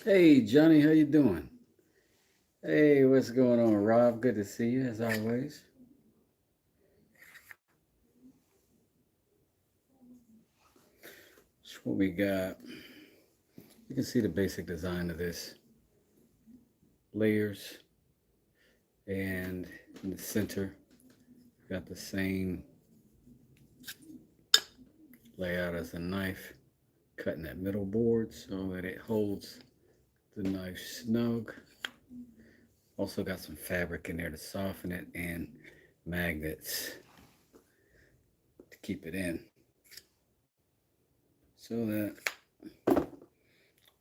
Hey Johnny, how you doing? Hey, what's going on, Rob? Good to see you as always. That's what we got. You can see the basic design of this. Layers, and in the center, got the same layout as the knife, cutting that middle board so that it holds the knife snug. Also got some fabric in there to soften it and magnets to keep it in so that it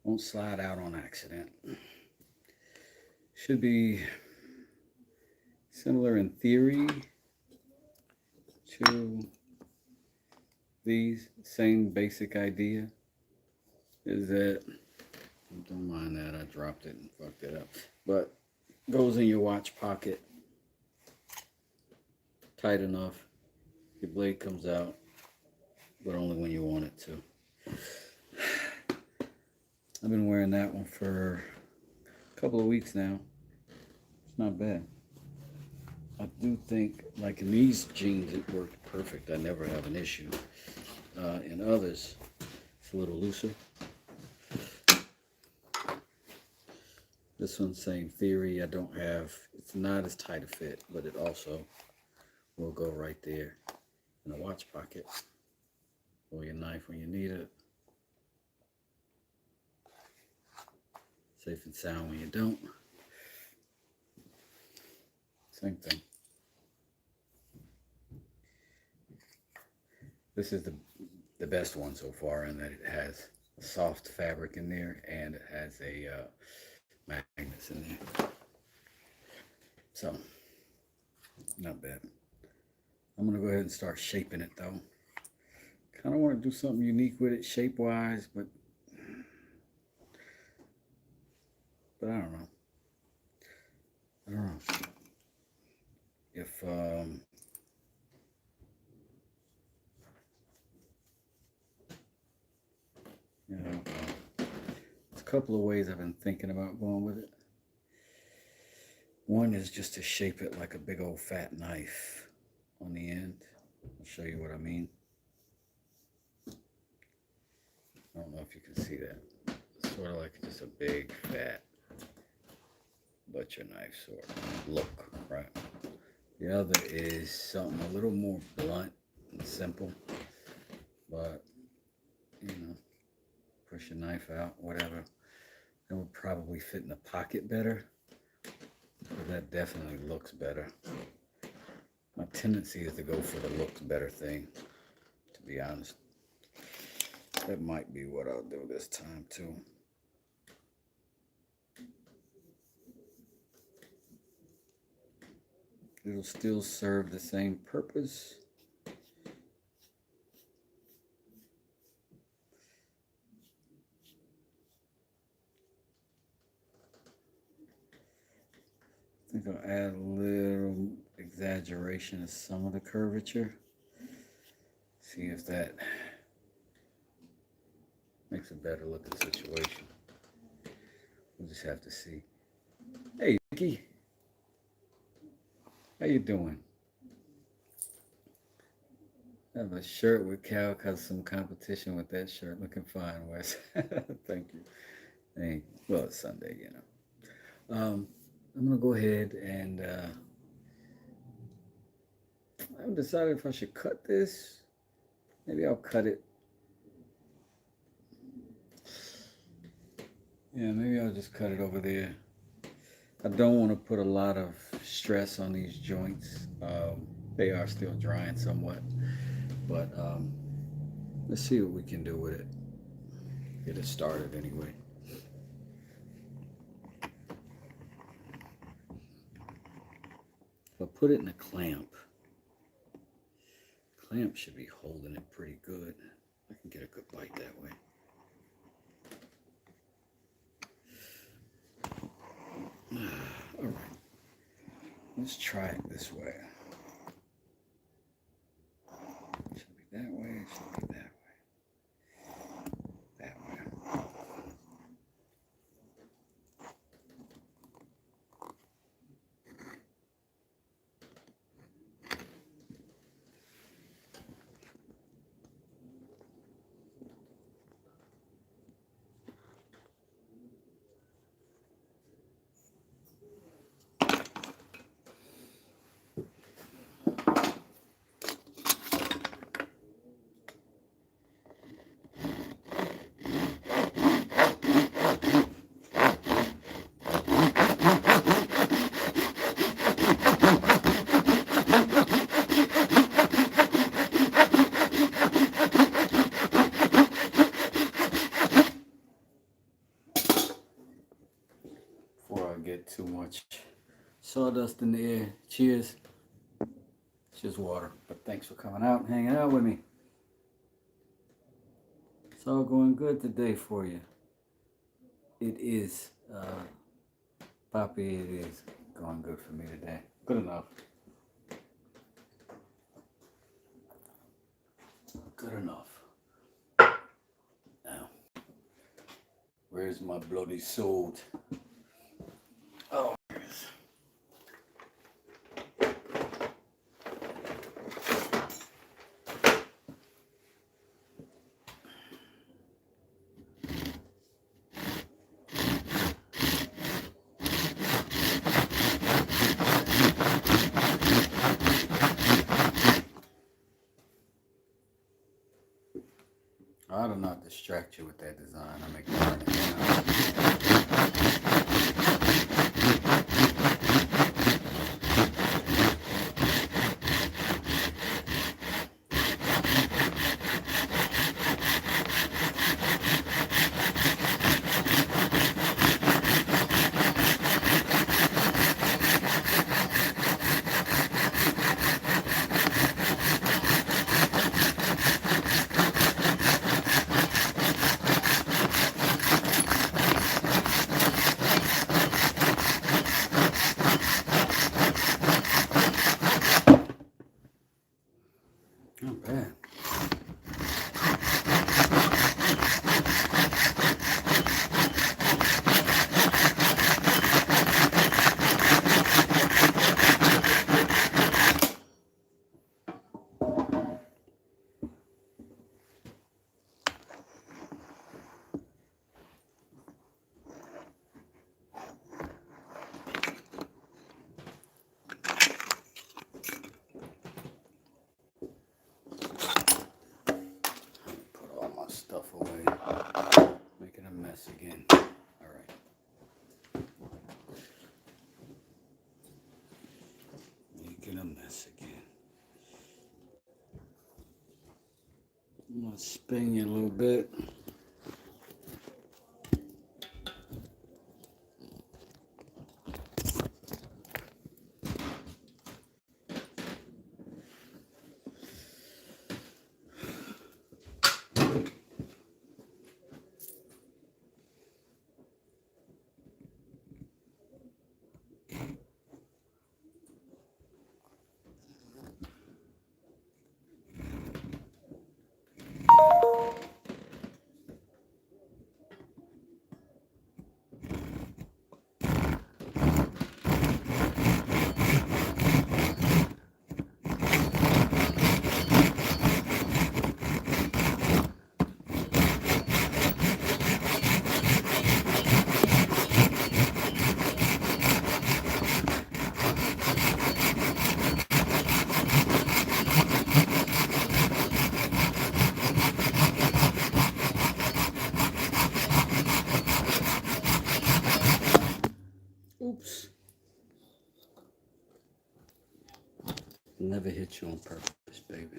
won't slide out on accident. Should be similar in theory to these. Same basic idea is that, don't mind that, I dropped it and fucked it up, but goes in your watch pocket tight enough, your blade comes out, but only when you want it to. I've been wearing that one for a couple of weeks now. It's not bad. I do think, like in these jeans, it worked perfect. I never have an issue. In others, it's a little looser. This one, same theory. It's not as tight a fit, but it also will go right there in the watch pocket or your knife when you need it. Safe and sound when you don't. Same thing. This is the best one so far in that it has a soft fabric in there and it has a magnets in there. So, not bad. I'm going to go ahead and start shaping it though. Kind of want to do something unique with it shape-wise, but I don't know. If you know, there's a couple of ways I've been thinking about going with it. One is just to shape it like a big old fat knife on the end. I'll show you what I mean. I don't know if you can see that. It's sort of like just a big fat butcher knife sort of look, right? The other is something a little more blunt and simple, but you know, push your knife out, whatever. That would probably fit in the pocket better, but that definitely looks better. My tendency is to go for the looks better thing, to be honest. That might be what I'll do this time too. It'll still serve the same purpose. I think I'll add a little exaggeration of some of the curvature. See if that makes a better looking situation. We'll just have to see. Hey, Vicky. How you doing? I have a shirt with Cal because some competition with that shirt. Looking fine, Wes. Thank you. Hey, well, it's Sunday, you know. I'm going to go ahead and I haven't decided if I should cut this. Maybe I'll cut it. Yeah, maybe I'll just cut it over there. I don't want to put a lot of stress on these joints. They are still drying somewhat, but let's see what we can do with it. Get it started anyway. If I put it in a clamp, should be holding it pretty good. I can get a good bite that way. Let's try it this way. It should be that way. It should be that way. That way. Before I get too much sawdust in the air, cheers. It's just water, but thanks for coming out and hanging out with me. It's all going good today for you. It is, Poppy, it is going good for me today. Good enough. Good enough. Now, where's my bloody sword? Oh, here it is. I ought to not distract you with that design. I make it burn it down. Not bad. Stuff away, making a mess again. All right, making a mess again. I'm gonna spin you a little bit. Oops. Never hit you on purpose, baby.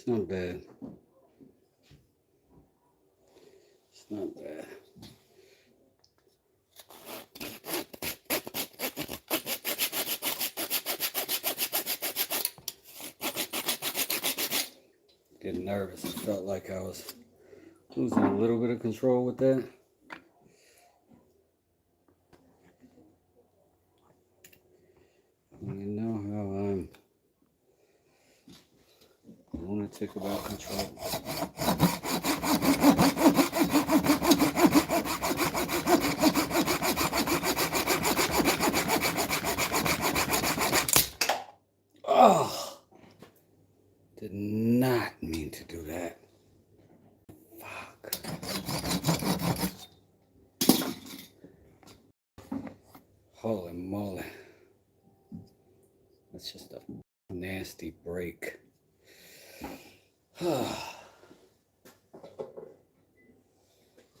It's not bad. It's not bad. Getting nervous. It felt like I was losing a little bit of control with that. You know how I'm lunatic about control. Oh, did not mean to do that. Fuck. Holy moly. That's just a nasty break.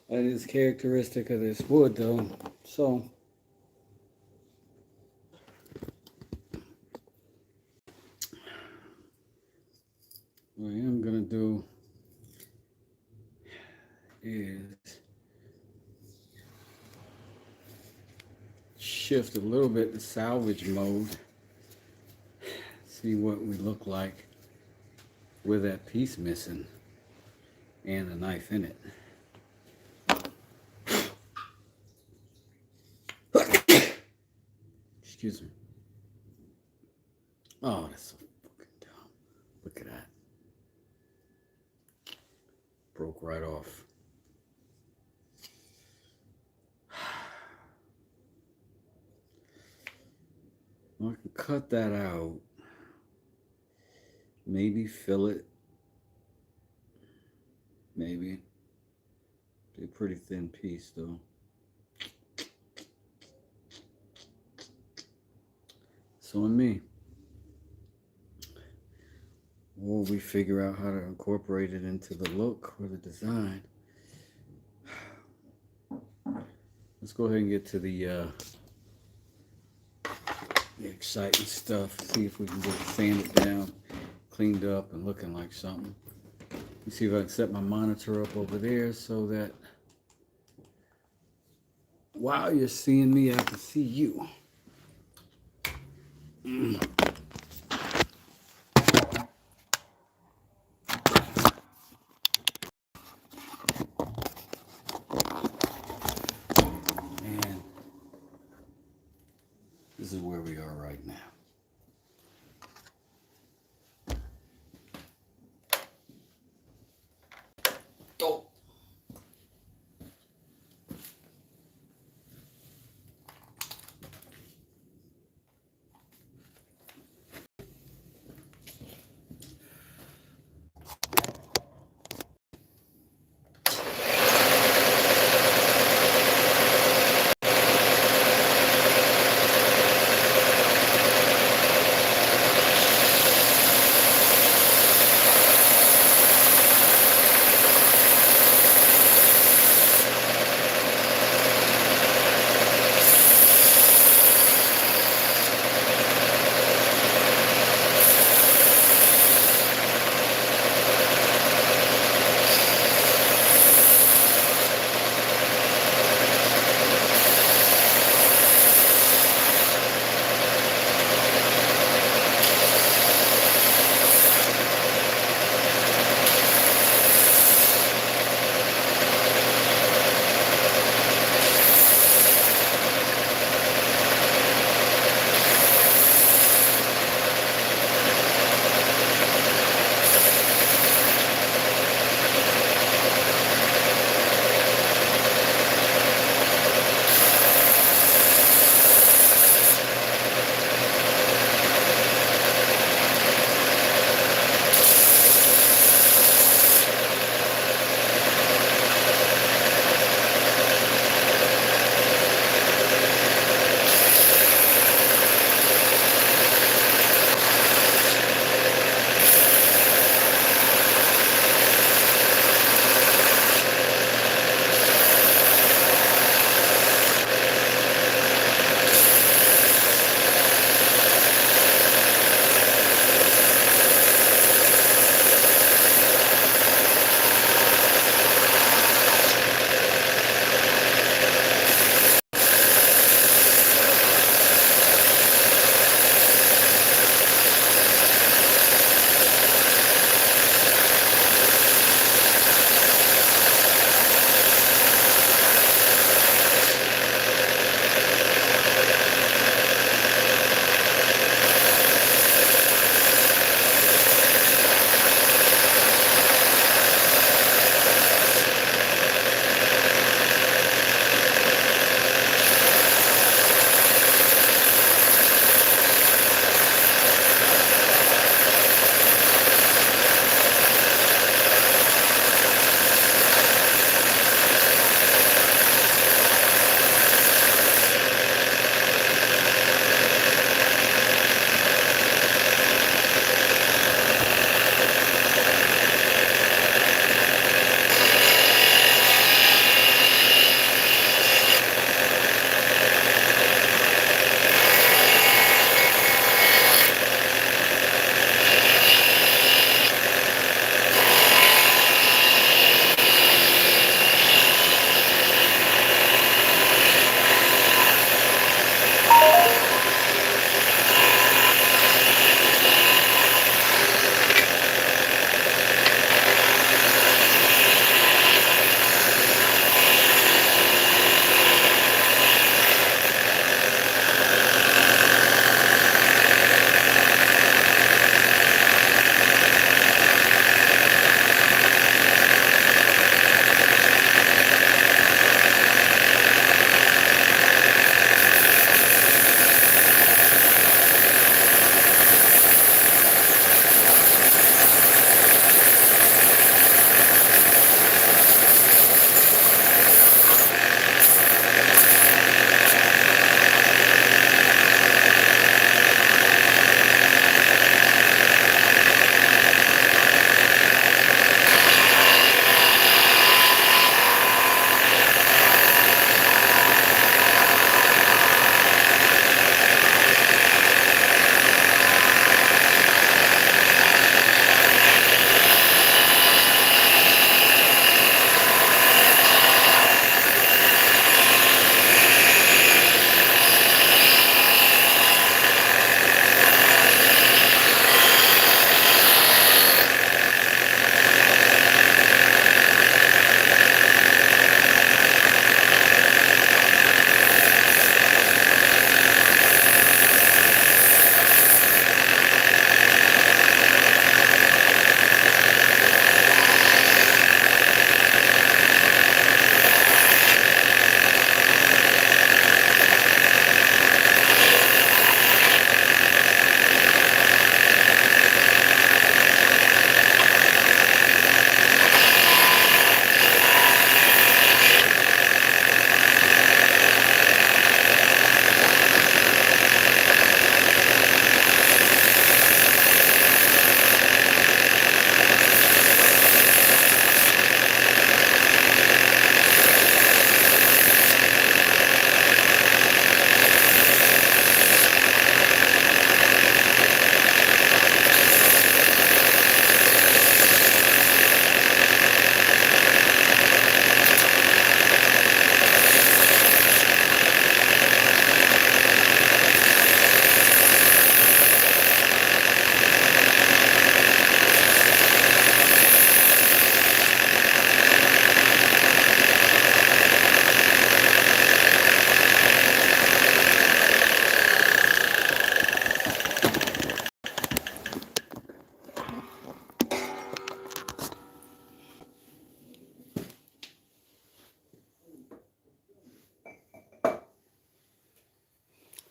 That is characteristic of this wood though. So what I am gonna do is shift a little bit to salvage mode. See what we look like with that piece missing and a knife in it. Excuse me. Oh, that's so fucking dumb. Look at that. Broke right off. Well, I can cut that out. Maybe fill it. Maybe. Be a pretty thin piece though. So on me. Or we figure out how to incorporate it into the look or the design. Let's go ahead and get to the exciting stuff. See if we can get it sanded down, cleaned up, and looking like something. Let me see if I can set my monitor up over there so that while you're seeing me, I can see you. And this is where we are right now. Oh.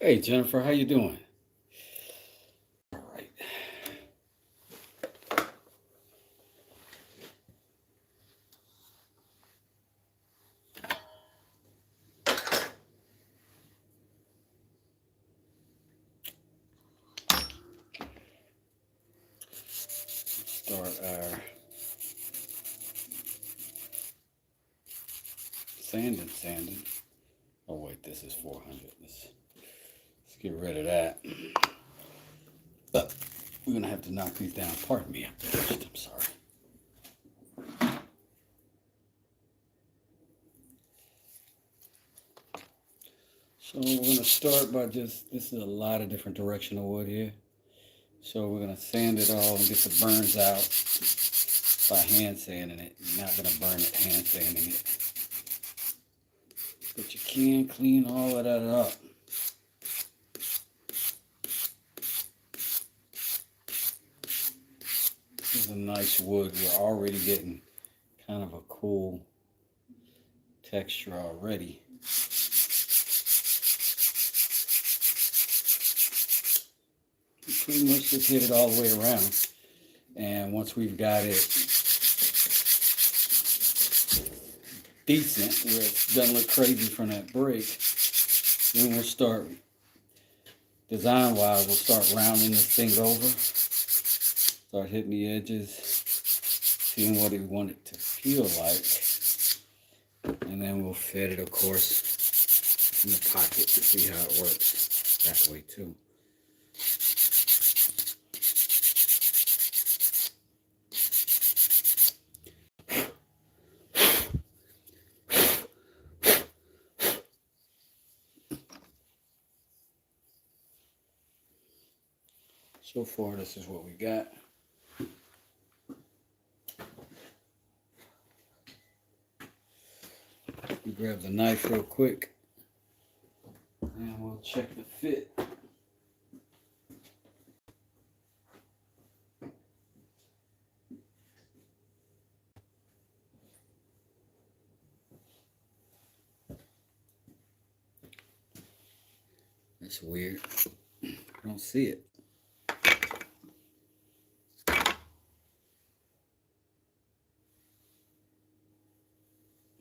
Hey Jennifer, how you doing? All right. Start our sanding. Oh wait, this is 400. Let's get rid of that. But we're gonna have to knock these down. Pardon me after first. I'm sorry. So we're gonna start by this is a lot of different directional wood here. So we're gonna sand it all and get the burns out by hand sanding it. You're not gonna burn it hand sanding it. But you can clean all of that up. This is a nice wood. We're already getting kind of a cool texture already. We pretty much just hit it all the way around. And once we've got it decent, where it doesn't look crazy from that break, then we'll start, design-wise, we'll start rounding this thing over. Start hitting the edges, seeing what we want it to feel like. And then we'll fit it, of course, in the pocket to see how it works that way too. So far, this is what we got. We grab the knife real quick, and we'll check the fit. That's weird. I don't see it.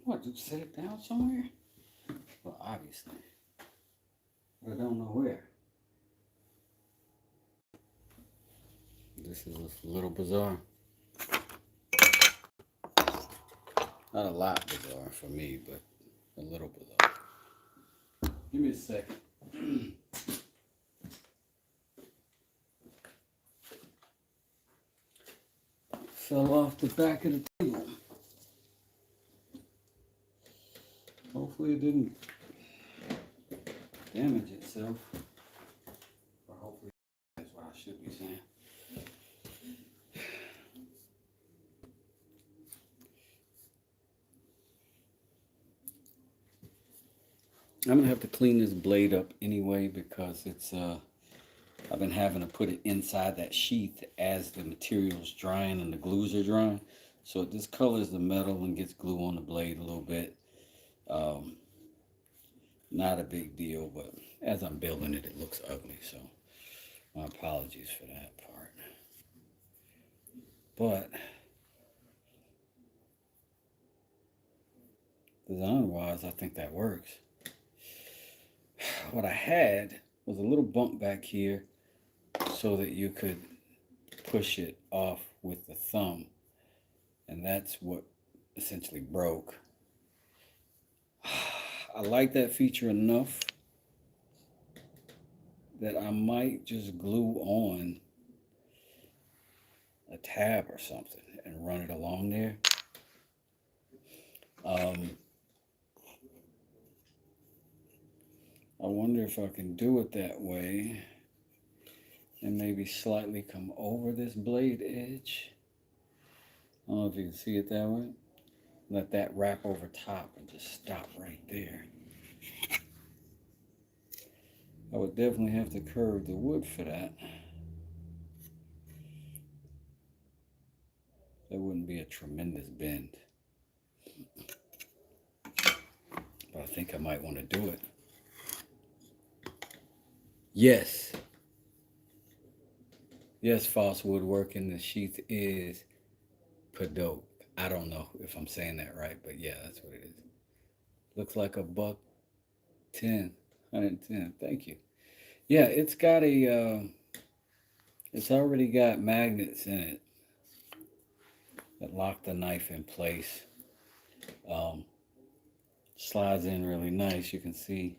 What, did you set it down somewhere? Well, obviously. But I don't know where. This is a little bizarre. Not a lot bizarre for me, but a little bizarre. Give me a second. Fell off the back of the table. Hopefully it didn't damage itself. Or hopefully that's what I should be saying. I'm gonna have to clean this blade up anyway because it's I've been having to put it inside that sheath as the material's drying and the glues are drying. So it discolors the metal and gets glue on the blade a little bit. Not a big deal, but as I'm building it, it looks ugly. So my apologies for that part. But design-wise, I think that works. What I had was a little bump back here so that you could push it off with the thumb, and that's what essentially broke. I like that feature enough that I might just glue on a tab or something and run it along there. I wonder if I can do it that way and maybe slightly come over this blade edge. I don't know if you can see it that way. Let that wrap over top and just stop right there. I would definitely have to curve the wood for that. That wouldn't be a tremendous bend. But I think I might want to do it. Yes. Yes, false woodworking. The sheath is pendent. I don't know if I'm saying that right, but yeah, that's what it is. Looks like a buck 10, 110. Thank you. Yeah, it's got it's already got magnets in it that lock the knife in place. Um, Slides in really nice. You can see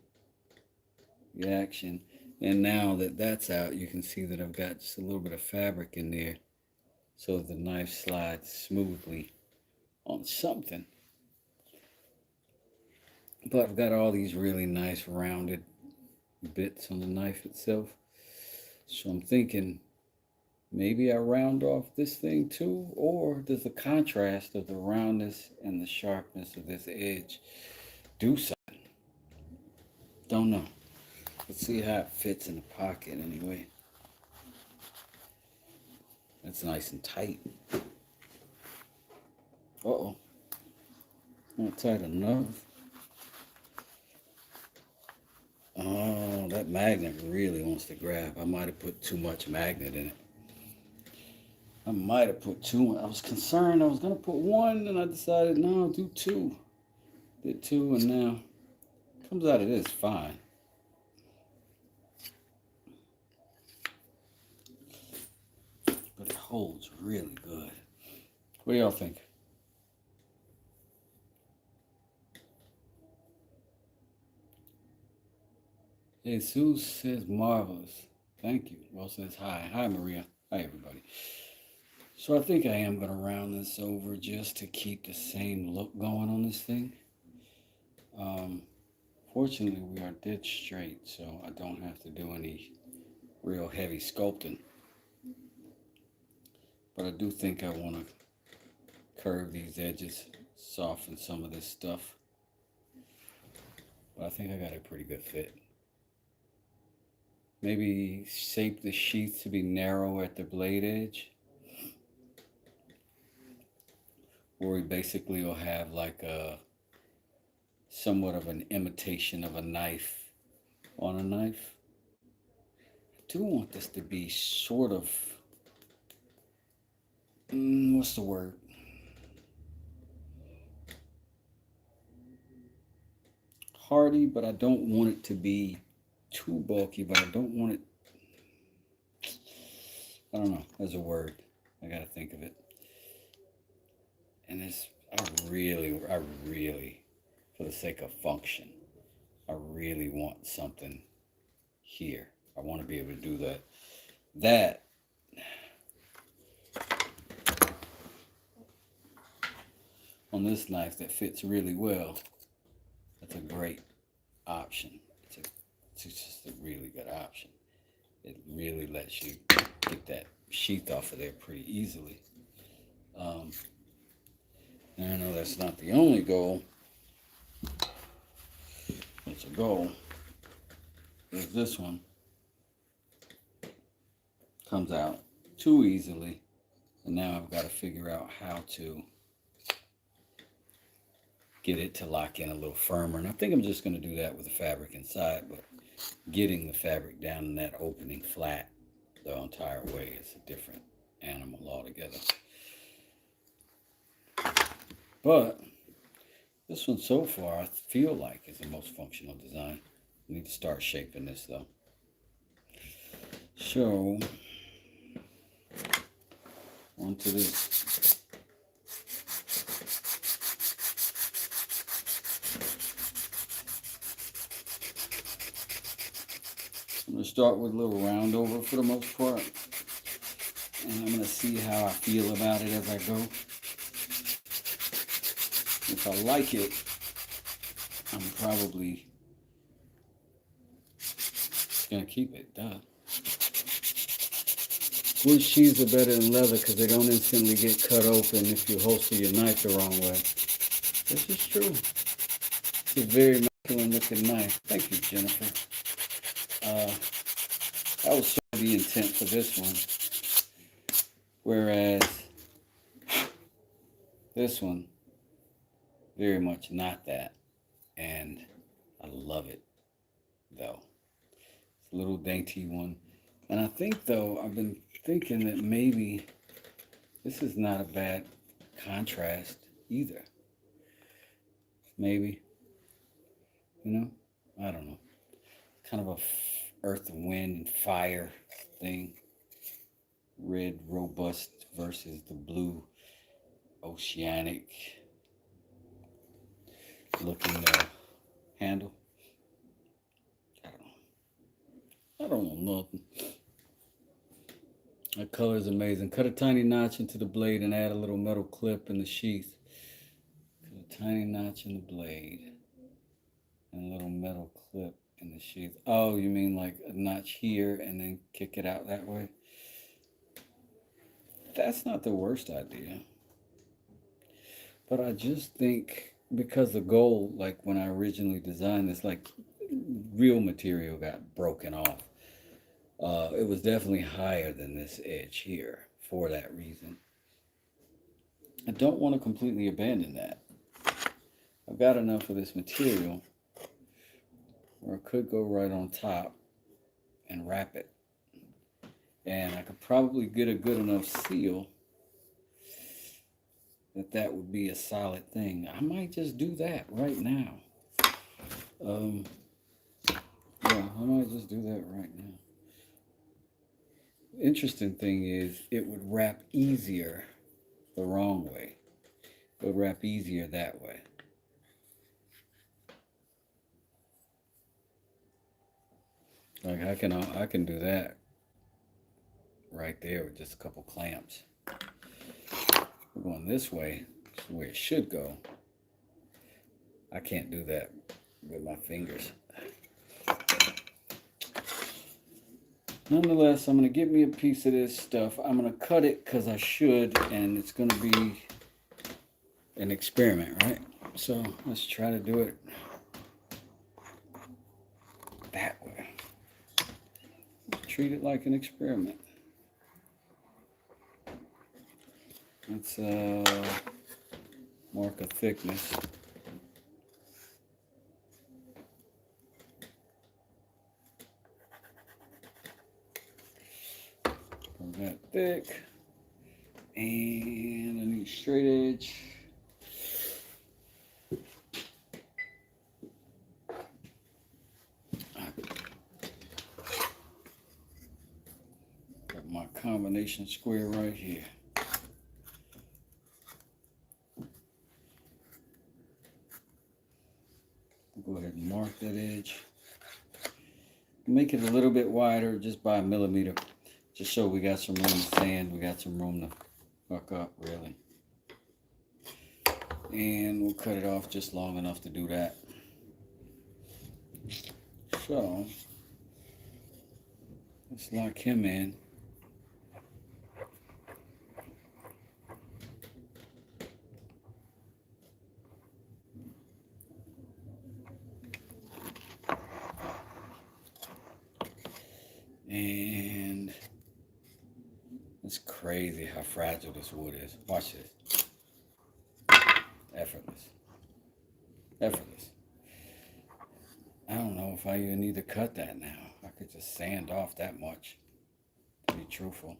the action. And now that that's out, you can see that I've got just a little bit of fabric in there so the knife slides smoothly on something. But I've got all these really nice rounded bits on the knife itself. So I'm thinking maybe I round off this thing too, or does the contrast of the roundness and the sharpness of this edge do something? Don't know. Let's see how it fits in the pocket anyway. That's nice and tight. Uh-oh. Not tight enough. Oh, that magnet really wants to grab. I might have put too much magnet in it. I might have put two. I was concerned I was going to put one, and I decided, no, I'll do two. Did two, and now comes out of this fine. But it holds really good. What do y'all think? Jesus says marvelous. Thank you. Well says hi. Hi, Maria. Hi, everybody. So I think I am going to round this over just to keep the same look going on this thing. Fortunately, we are dead straight, so I don't have to do any real heavy sculpting. But I do think I want to curve these edges, soften some of this stuff. But I think I got a pretty good fit. Maybe shape the sheath to be narrow at the blade edge. Where we basically will have like a somewhat of an imitation of a knife on a knife. I do want this to be sort of, what's the word? Hardy, but I don't want it to be too bulky, but I don't want it, I don't know, there's a word. I gotta think of it. And this, I really, for the sake of function, I really want something here. I want to be able to do that. That on this knife that fits really well, that's a great option. It's just a really good option. It really lets you get that sheath off of there pretty easily. And I know that's not the only goal. It's a goal. Is this one comes out too easily, and now I've got to figure out how to get it to lock in a little firmer. And I think I'm just going to do that with the fabric inside, but getting the fabric down in that opening flat the entire way is a different animal altogether. But this one so far I feel like is the most functional design. I need to start shaping this though. So onto this. I'm going to start with a little round over for the most part. And I'm going to see how I feel about it as I go. If I like it, I'm probably going to keep it. Duh. Wood sheaths are better than leather because they don't instantly get cut open if you holster your knife the wrong way. This is true. It's a very masculine looking knife. Thank you, Jennifer. That was sort of the intent for this one. Whereas this one, very much not that. And I love it, though. a little dainty one. And I think, though, I've been thinking that maybe this is not a bad contrast either. Maybe. You know? I don't know. Kind of a earth and wind and fire thing. Red robust versus the blue oceanic looking handle. I don't know nothing. That color is amazing. Cut a tiny notch into the blade and add a little metal clip in the sheath. Cut a tiny notch in the blade and a little metal clip in the sheath. Oh, you mean like a notch here and then kick it out that way? That's not the worst idea. But I just think because the gold, like when I originally designed this, like real material got broken off. It was definitely higher than this edge here for that reason. I don't want to completely abandon that. I've got enough of this material where I could go right on top and wrap it. And I could probably get a good enough seal that would be a solid thing. I might just do that right now. Yeah, I might just do that right now. Interesting thing is it would wrap easier the wrong way. It would wrap easier that way. Like I can do that right there with just a couple clamps. We're going this way, it's where it should go. I can't do that with my fingers. Nonetheless, I'm going to get me a piece of this stuff. I'm going to cut it because I should, and it's going to be an experiment, right? So let's try to do it that way. Treat it like an experiment. Let's mark a thickness. That thick, and I need straight edge. Got my combination square right here. Go ahead and mark that edge. Make it a little bit wider, just by a millimeter. Just so we got some room to sand, we got some room to fuck up, really. And we'll cut it off just long enough to do that. So, let's lock him in. And it's crazy how fragile this wood is. Watch this. Effortless. Effortless. I don't know if I even need to cut that now. I could just sand off that much, to be truthful.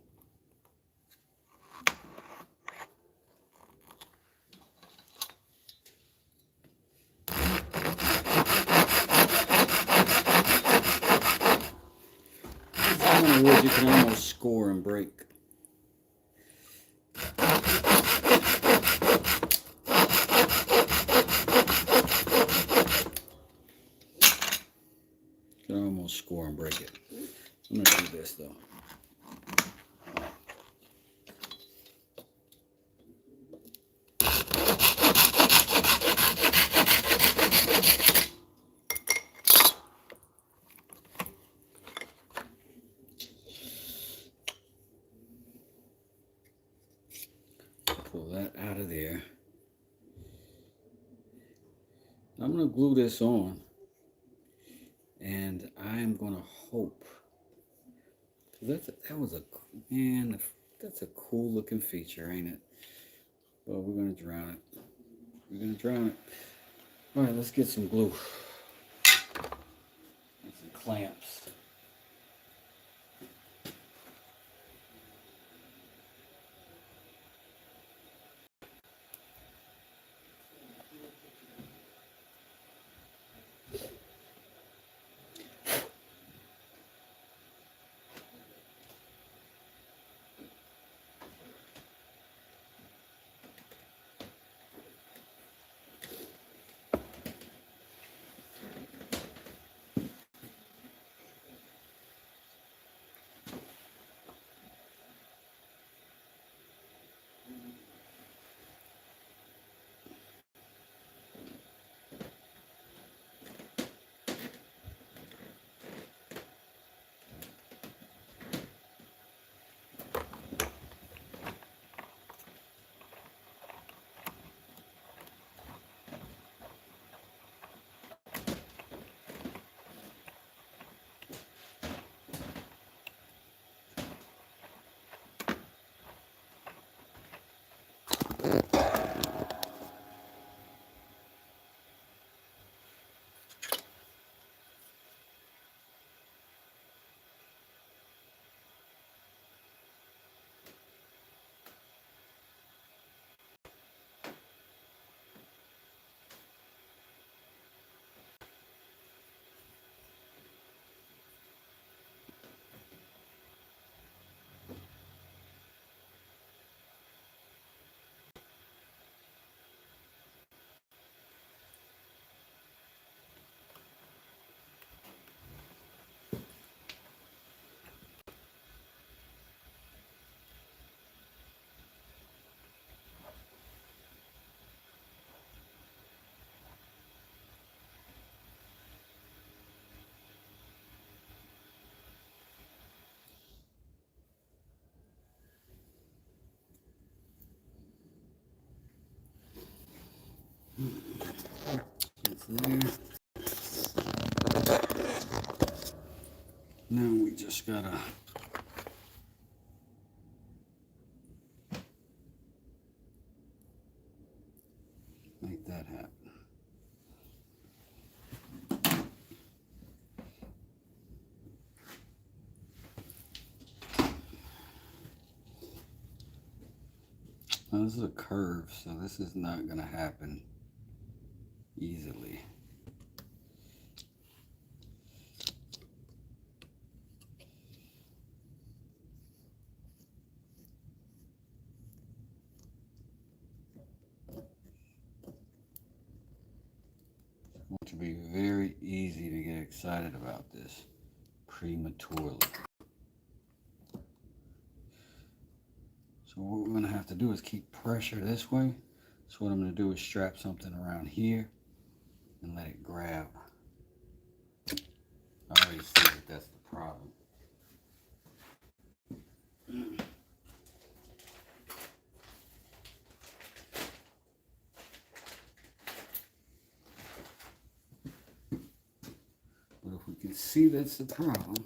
Some wood you can almost score and break. You can almost score and break it. I'm gonna do this though. Pull that out of there. I'm going to glue this on, and I'm going to hope. That's a cool looking feature, ain't it? Well, we're going to drown it. We're going to drown it. All right, let's get some glue and some clamps. just gotta make that happen. Now this is a curve, so this is not gonna happen easily. It's going to be very easy to get excited about this prematurely. So what we're going to have to do is keep pressure this way. So what I'm going to do is strap something around here and let it grab. I already see that that's the problem. But if we can see that's the problem,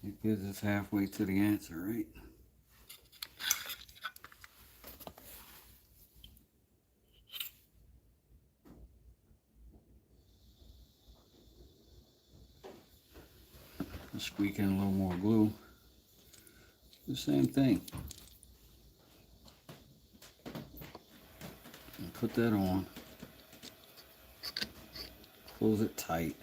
it gives us halfway to the answer, right? Squeak in a little more glue. The same thing. And put that on. Close it tight.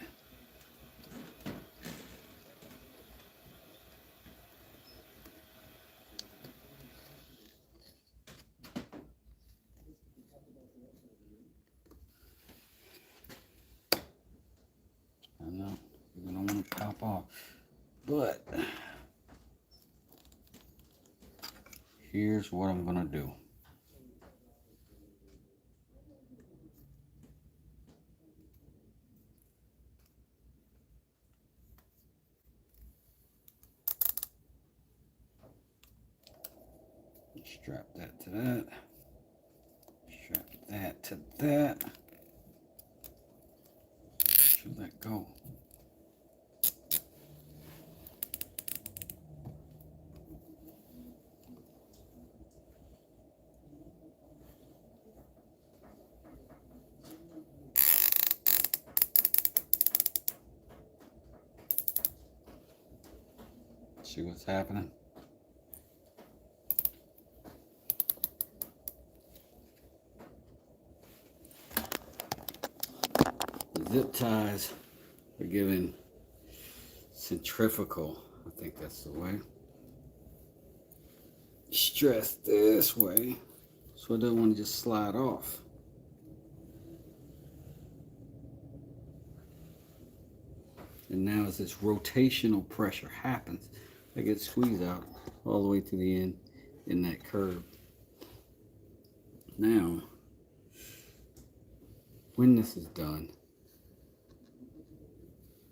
I know you're gonna want to pop off, but here's what I'm gonna do. Strap that to that. Strap that to that. Should let go. See what's happening? The zip ties are giving centrifugal, I think that's the way, stress this way, so it doesn't want to just slide off. And now as this rotational pressure happens, I get squeezed out all the way to the end in that curve. Now, when this is done,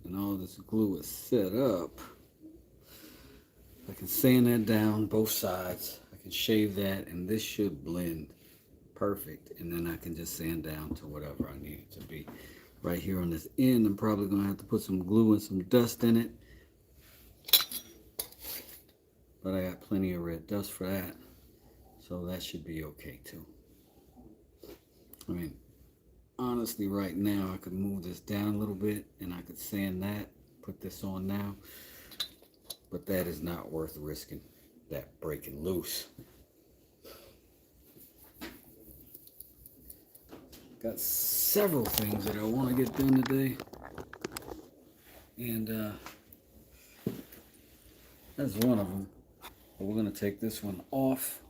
and all this glue is set up, I can sand that down both sides. I can shave that, and this should blend perfect. And then I can just sand down to whatever I need it to be. Right here on this end, I'm probably gonna have to put some glue and some dust in it. But I got plenty of red dust for that. So that should be okay too. I mean, honestly, right now, I could move this down a little bit and I could sand that, put this on now. But that is not worth risking that breaking loose. Got several things that I want to get done today. And that's one of them. But we're going to take this one off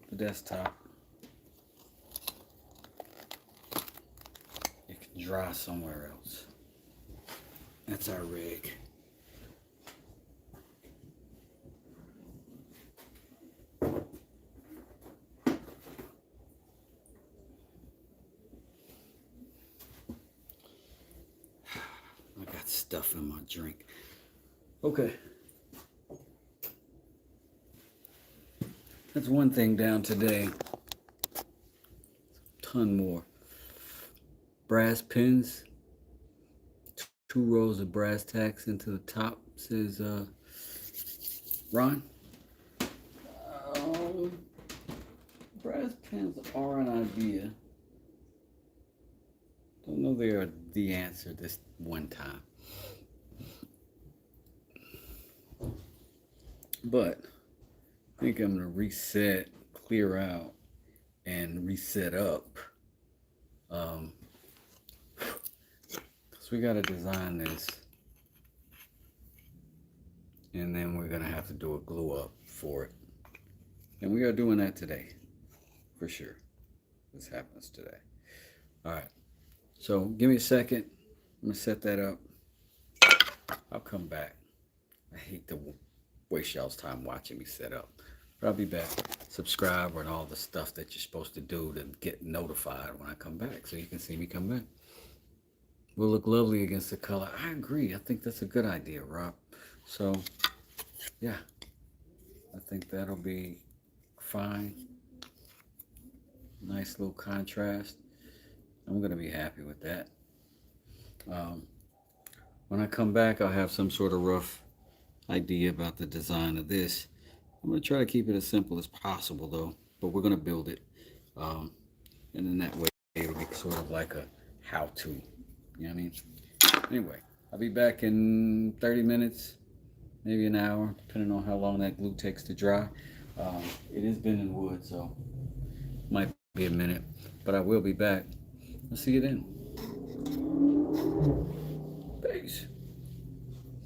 the desktop. It can dry somewhere else. That's our rig. I got stuff in my drink. Okay. That's one thing down today. Ton more. Brass pins. 2 rows of brass tacks into the top, says Ron. Brass pins are an idea. Don't know they are the answer this one time. But I think I'm gonna reset, clear out, and reset up. So we gotta design this, and then we're gonna have to do a glue up for it. And we are doing that today, for sure. This happens today. All right, so give me a second. I'm gonna set that up. I'll come back. I hate to waste y'all's time watching me set up, but I'll be back. Subscribe and all the stuff that you're supposed to do to get notified when I come back, so you can see me come back. Will look lovely against the color. I agree. I think that's a good idea, Rob. So, yeah, I think that'll be fine. Nice little contrast. I'm gonna be happy with that. When I come back, I'll have some sort of rough idea about the design of this. I'm gonna try to keep it as simple as possible, though. But we're gonna build it, and then that way it'll be sort of like a how-to. You know what I mean? Anyway, I'll be back in 30 minutes, maybe an hour, depending on how long that glue takes to dry. It is bending wood, so might be a minute, but I will be back. I'll see you then. Peace.